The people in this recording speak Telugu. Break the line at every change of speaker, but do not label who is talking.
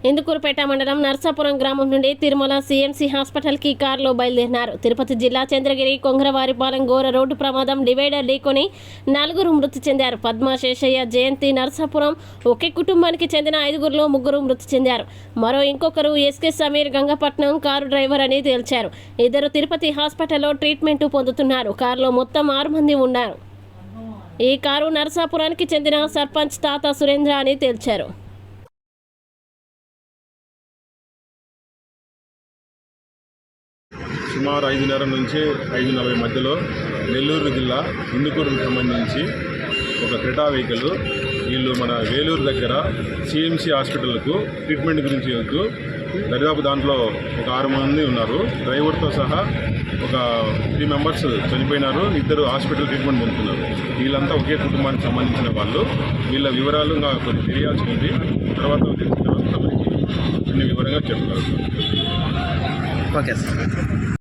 ఇందుకూరుపేట మండలం నర్సాపురం గ్రామం నుండి తిరుమల సిఎంసి హాస్పిటల్కి కారులో బయలుదేరినారు. తిరుపతి జిల్లా చంద్రగిరి కొంగరవారిపాలెం ఘోర రోడ్డు ప్రమాదం డివైడర్ ఢీకొని 4 మృతి చెందారు. పద్మ, శేషయ్య, జయంతి నర్సాపురం ఒకే కుటుంబానికి చెందిన 5గురిలో 3 మృతి చెందారు. మరో ఇంకొకరు SK Sameer Gangapatnam car driver అని తేల్చారు. ఇద్దరు తిరుపతి హాస్పిటల్లో ట్రీట్మెంట్ పొందుతున్నారు. కారులో మొత్తం 6 మంది ఉన్నారు. ఈ కారు నర్సాపురానికి చెందిన సర్పంచ్ తాత సురేంద్ర అని తేల్చారు.
సుమారు 5:30 నుంచి 5:40 మధ్యలో నెల్లూరు జిల్లా ఇందుకూరుకు సంబంధించి ఒక క్రెటా వెహికల్ వీళ్ళు మన వేలూరు దగ్గర సిఎంసి హాస్పిటల్కు ట్రీట్మెంట్ గురించి వెళ్తూ దరిదాపు దాంట్లో ఒక 6 మంది ఉన్నారు. డ్రైవర్తో సహా ఒక 3 మెంబర్స్ చనిపోయినారు. 2 హాస్పిటల్ ట్రీట్మెంట్ పొందుతున్నారు. వీళ్ళంతా ఒకే కుటుంబానికి సంబంధించిన వాళ్ళు. వీళ్ళ వివరాలు నాకు కొన్ని తెలియాల్సి ఉంది. తర్వాత తెలిసిన తర్వాత మనకి కొన్ని వివరంగా చెప్తారు.
Okay sir.